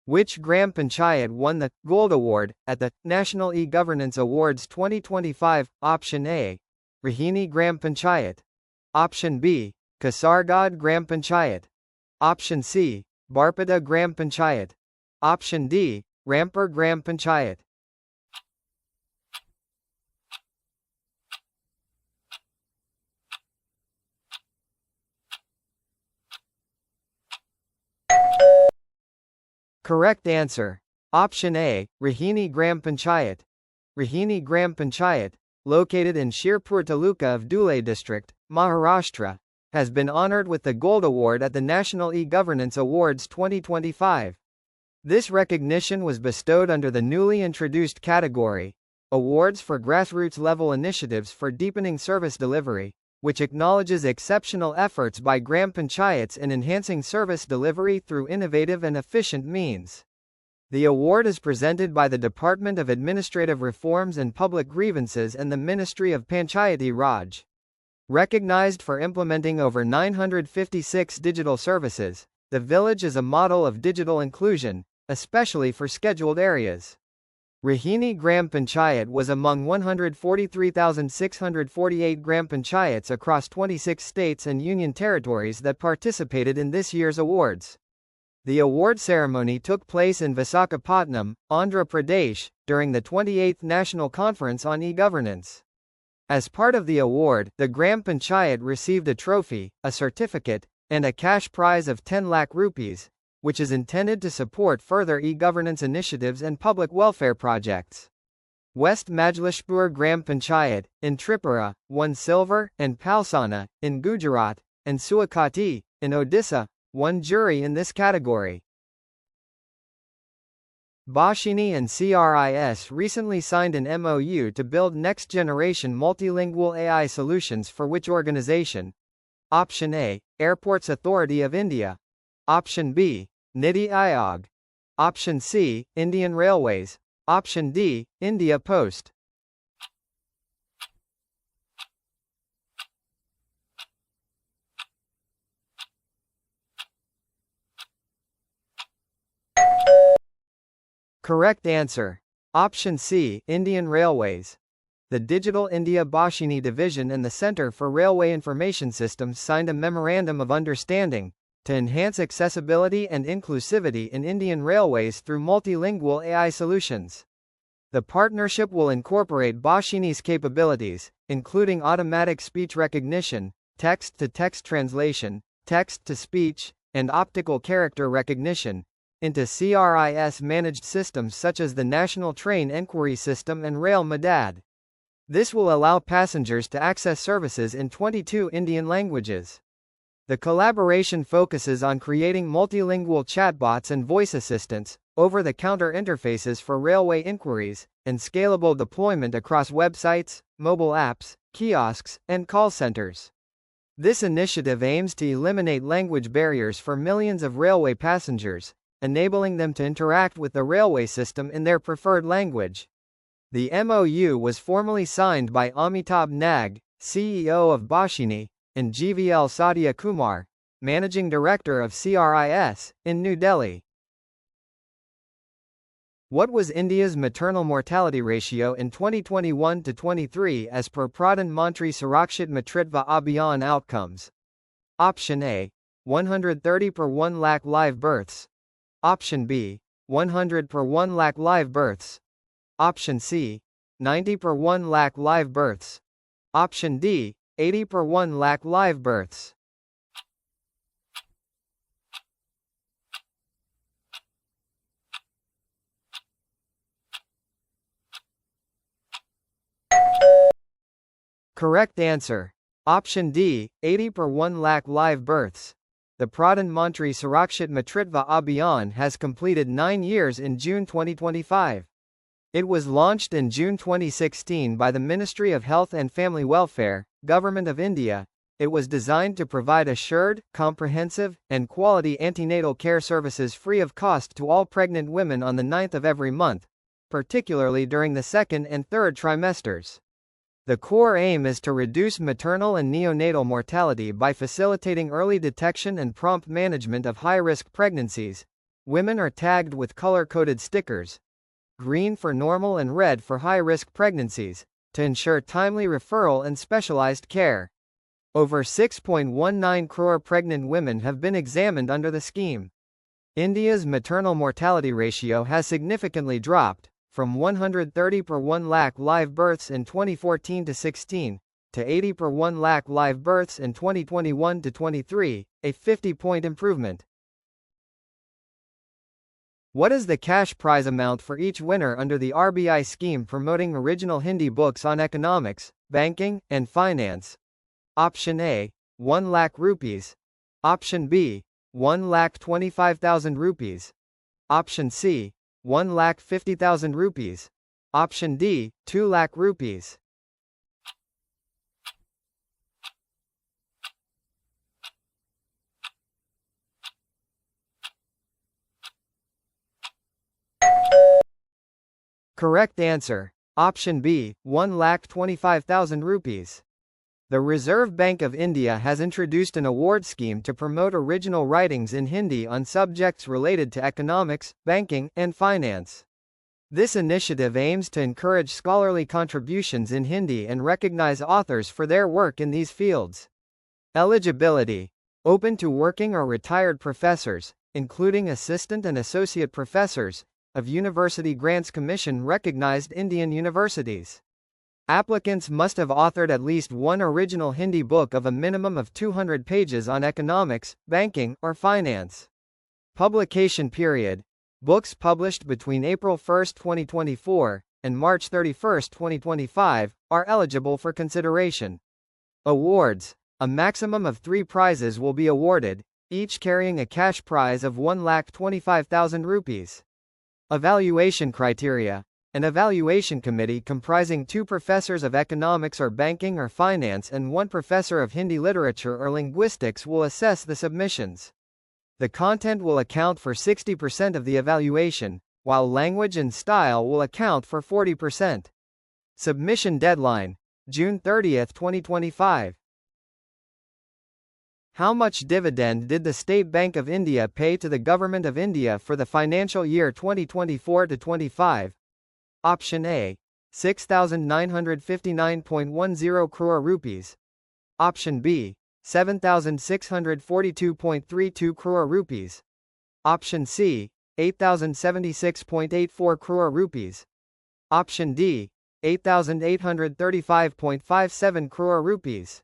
Which Gram Panchayat won the Gold Award at the National E-Governance Awards 2025? Option A. Rohini Gram Panchayat. Option B. Kasaragod Gram Panchayat. Option C. Barpada Gram Panchayat. Option D. Rampur Gram Panchayat. Correct answer. Option A. Rohini Gram Panchayat. Rohini Gram Panchayat, located in Shirpur Taluka of Dhule district, Maharashtra, has been honored with the Gold Award at the National E-Governance Awards 2025. This recognition was bestowed under the newly introduced category, Awards for Grassroots Level Initiatives for Deepening Service Delivery, which acknowledges exceptional efforts by Gram Panchayats in enhancing service delivery through innovative and efficient means. The award is presented by the Department of Administrative Reforms and Public Grievances and the Ministry of Panchayati Raj. Recognized for implementing over 956 digital services, the village is a model of digital inclusion, especially for scheduled areas. Rohini Gram Panchayat was among 143,648 Gram Panchayats across 26 states and union territories that participated in this year's awards. The award ceremony took place in Visakhapatnam, Andhra Pradesh, during the 28th National Conference on E-Governance. As part of the award, the Gram Panchayat received a trophy, a certificate, and a cash prize of 10 lakh rupees, which is intended to support further e-governance initiatives and public welfare projects. West Majlishpur Gram Panchayat, in Tripura, won silver, and Palsana, in Gujarat, and Suakati, in Odisha, won jury in this category. Bhashini and CRIS recently signed an MOU to build next-generation multilingual AI solutions for which organization? Option A. Airports Authority of India. Option B. Niti Aayog. Option C. Indian Railways. Option D. India Post. Correct answer. Option C. Indian Railways. The Digital India Bhashini Division and the Centre for Railway Information Systems signed a Memorandum of Understanding to enhance accessibility and inclusivity in Indian Railways through multilingual AI solutions. The partnership will incorporate Bhashini's capabilities, including automatic speech recognition, text-to-text translation, text-to-speech, and optical character recognition, into CRIS-managed systems such as the National Train Enquiry System and Rail Madad. This will allow passengers to access services in 22 Indian languages. The collaboration focuses on creating multilingual chatbots and voice assistants, over-the-counter interfaces for railway inquiries, and scalable deployment across websites, mobile apps, kiosks, and call centers. This initiative aims to eliminate language barriers for millions of railway passengers, enabling them to interact with the railway system in their preferred language. The MOU was formally signed by Amitabh Nag, CEO of Bhashini, and GVL Satya Kumar, Managing Director of CRIS, in New Delhi. What was India's maternal mortality ratio in 2021-23 as per Pradhan Mantri Surakshit Matritva Abhiyan outcomes? Option A. 130 per 1 lakh live births. Option B. 100 per 1 lakh live births. Option C. 90 per 1 lakh live births. Option D. 80 per 1 lakh live births. Correct answer. Option D. 80 per 1 lakh live births. The Pradhan Mantri Surakshit Matritva Abhiyan has completed 9 years in June 2025. It was launched in June 2016 by the Ministry of Health and Family Welfare, Government of India. It was designed to provide assured, comprehensive, and quality antenatal care services free of cost to all pregnant women on the 9th of every month, particularly during the 2nd and 3rd trimesters. The core aim is to reduce maternal and neonatal mortality by facilitating early detection and prompt management of high-risk pregnancies, Women are tagged with color-coded stickers, green for normal and red for high-risk pregnancies, to ensure timely referral and specialized care. Over 6.19 crore pregnant women have been examined under the scheme. India's maternal mortality ratio has significantly dropped, from 130 per 1 lakh live births in 2014 to 16, to 80 per 1 lakh live births in 2021 to 23, a 50-point improvement. What is the cash prize amount for each winner under the RBI scheme promoting original Hindi books on economics, banking, and finance? Option A, 1 lakh rupees. Option B, 1,25,000 rupees. Option C, 1,50,000 rupees. Option D, 2 lakh rupees. Correct answer. Option B, 1,25,000 rupees. The Reserve Bank of India has introduced an award scheme to promote original writings in Hindi on subjects related to economics, banking, and finance. This initiative aims to encourage scholarly contributions in Hindi and recognize authors for their work in these fields. Eligibility: open to working or retired professors, including assistant and associate professors, of University Grants Commission recognized Indian universities. Applicants must have authored at least one original Hindi book of a minimum of 200 pages on economics, banking, or finance. Publication period: books published between April 1, 2024, and March 31, 2025, are eligible for consideration. Awards: a maximum of 3 prizes will be awarded, each carrying a cash prize of 1,25,000 rupees. Evaluation criteria: an evaluation committee comprising 2 professors of economics or banking or finance and 1 professor of Hindi literature or linguistics will assess the submissions. The content will account for 60% of the evaluation, while language and style will account for 40%. Submission deadline: June 30, 2025. How much dividend did the State Bank of India pay to the Government of India for the financial year 2024-25? Option A, 6,959.10 crore rupees. Option B, 7,642.32 crore rupees. Option C, 8,076.84 crore rupees. Option D, 8,835.57 crore rupees.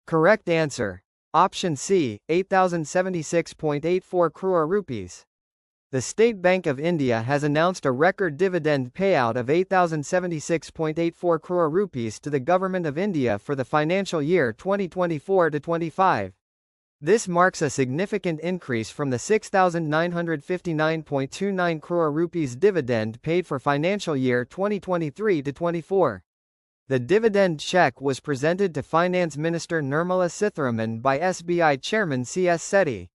Correct answer. Option C, 8,076.84 crore rupees. The State Bank of India has announced a record dividend payout of 8,076.84 crore rupees to the Government of India for the financial year 2024-25. This marks a significant increase from the 6,959.29 crore rupees dividend paid for financial year 2023-24. The dividend check was presented to Finance Minister Nirmala Sitharaman by SBI Chairman C.S. Sethi.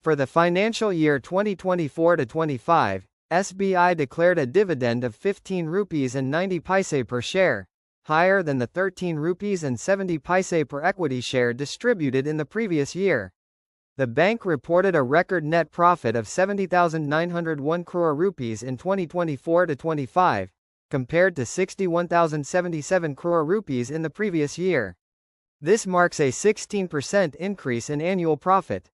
For the financial year 2024-25, SBI declared a dividend of 15 rupees and 90 paise per share, higher than the 13 rupees and 70 paise per equity share distributed in the previous year. The bank reported a record net profit of 70,901 crore rupees in 2024-25, compared to 61,077 crore rupees in the previous year. This marks a 16% increase in annual profit.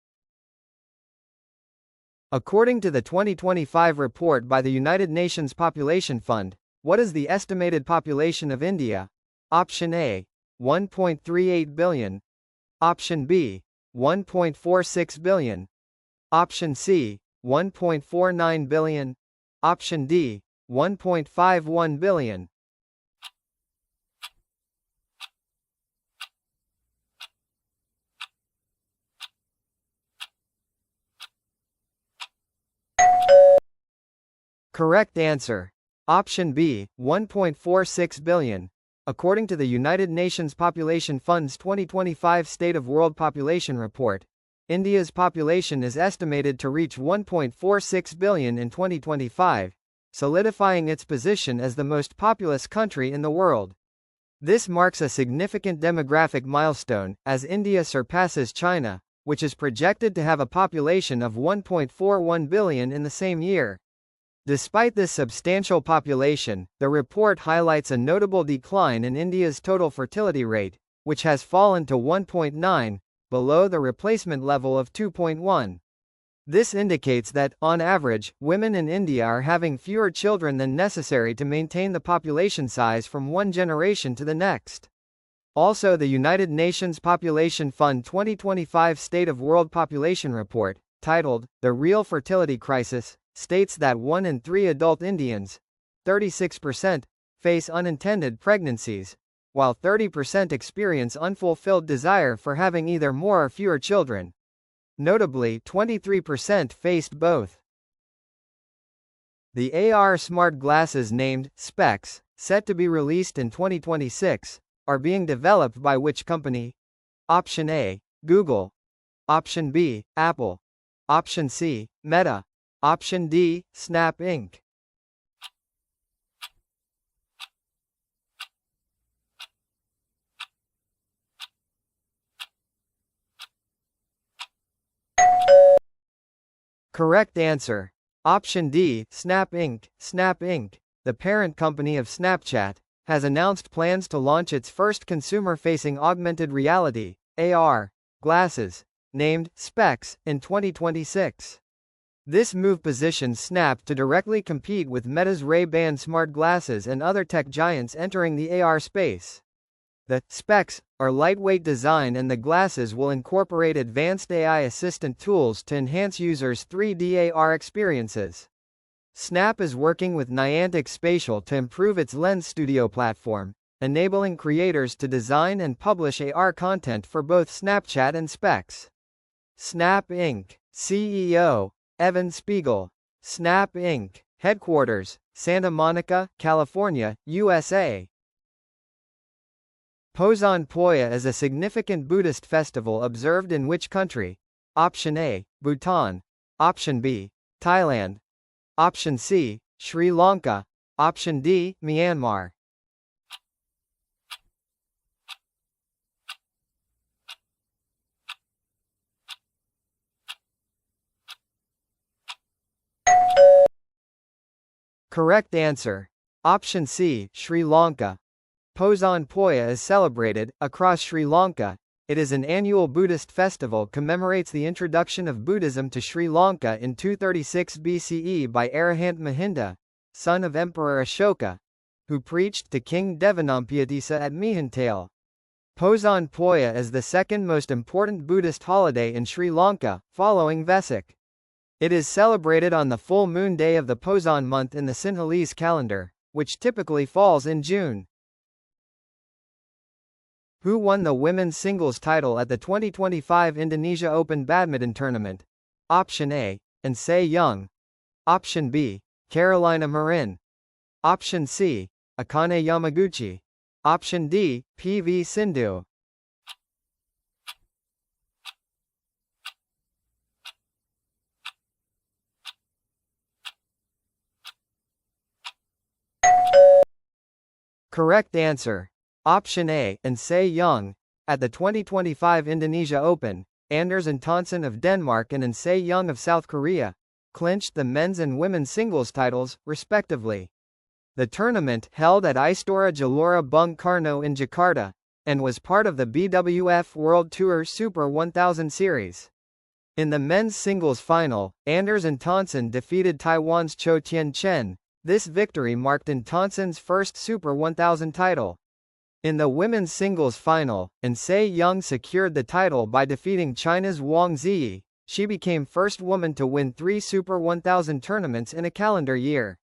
According to the 2025 report by the United Nations Population Fund, what is the estimated population of India? Option A, 1.38 billion. Option B, 1.46 billion. Option C, 1.49 billion. Option D, 1.51 billion. Correct answer. Option B, 1.46 billion. According to the United Nations Population Fund's 2025 State of World Population Report, India's population is estimated to reach 1.46 billion in 2025, solidifying its position as the most populous country in the world. This marks a significant demographic milestone, as India surpasses China, which is projected to have a population of 1.41 billion in the same year. Despite this substantial population, the report highlights a notable decline in India's total fertility rate, which has fallen to 1.9, below the replacement level of 2.1. This indicates that, on average, women in India are having fewer children than necessary to maintain the population size from one generation to the next. Also, the United Nations Population Fund 2025 State of World Population Report, titled, The Real Fertility Crisis, states that 1 in 3 adult Indians, 36%, face unintended pregnancies, while 30% experience unfulfilled desire for having either more or fewer children. Notably, 23% faced both. The AR smart glasses named Specs, set to be released in 2026, are being developed by which company? Option A, Google. Option B, Apple. Option C, Meta. Option D, Snap Inc. Correct answer. Option D, Snap Inc. Snap Inc., the parent company of Snapchat, has announced plans to launch its first consumer-facing augmented reality (AR) glasses, named Specs, in 2026. This move positions Snap to directly compete with Meta's Ray-Ban smart glasses and other tech giants entering the AR space. The Specs are lightweight design, and the glasses will incorporate advanced AI assistant tools to enhance users' 3D AR experiences. Snap is working with Niantic Spatial to improve its Lens Studio platform, enabling creators to design and publish AR content for both Snapchat and Specs. Snap Inc. CEO, Evan Spiegel. Snap Inc. Headquarters, Santa Monica, California, USA. Pozhan Poya is a significant Buddhist festival observed in which country? Option A, Bhutan. Option B, Thailand. Option C, Sri Lanka. Option D, Myanmar. Correct answer. Option C, Sri Lanka. Pozhan Poya is celebrated across Sri Lanka. It is an annual Buddhist festival commemorates the introduction of Buddhism to Sri Lanka in 236 BCE by Arahant Mahinda, son of Emperor Ashoka, who preached to King Devanampiyatissa at Mihantale. Pozhan Poya is the second most important Buddhist holiday in Sri Lanka, following Vesak. It is celebrated on the full moon day of the Pozhan month in the Sinhalese calendar, which typically falls in June. Who won the women's singles title at the 2025 Indonesia Open Badminton Tournament? Option A, Ansei Young. Option B, Carolina Marin. Option C, Akane Yamaguchi. Option D, PV Sindhu. Correct answer. Option A, Ansei Young. At the 2025 Indonesia Open, Anders Antonsen of Denmark and Ansei Young of South Korea clinched the men's and women's singles titles, respectively. The tournament, held at Istora Gelora Bung Karno in Jakarta, and was part of the BWF World Tour Super 1000 series. In the men's singles final, Anders Antonsen defeated Taiwan's Cho Tien Chen. This victory marked Antonsen's first Super 1000 title. In the women's singles final, Ansei Young secured the title by defeating China's Wang Ziyi. She became first woman to win 3 Super 1000 tournaments in a calendar year.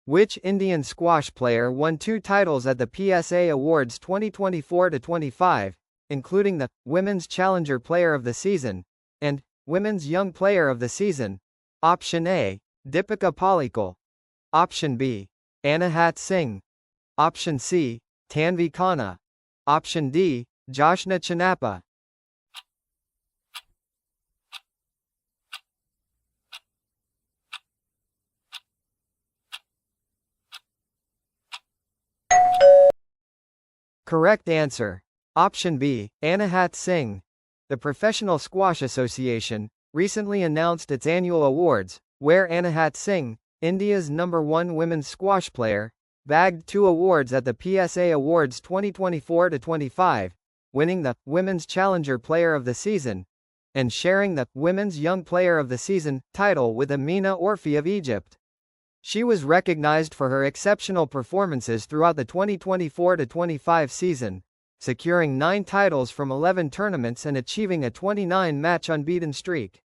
Which Indian squash player won 2 titles at the PSA Awards 2024-25, including the Women's Challenger Player of the Season and Women's Young Player of the Season? Option A, Deepika Pallikal. Option B, Anahat Singh. Option C, Tanvi Khanna. Option D, Joshna Chinappa. Correct answer. Option B, Anahat Singh. The Professional Squash Association recently announced its annual awards, where Anahat Singh, India's #1 women's squash player, bagged 2 awards at the PSA Awards 2024-25, winning the Women's Challenger Player of the Season and sharing the Women's Young Player of the Season title with Amina Orfi of Egypt. She was recognized for her exceptional performances throughout the 2024-25 season, securing 9 titles from 11 tournaments and achieving a 29-match unbeaten streak.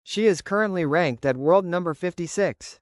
She is currently ranked at world number 56.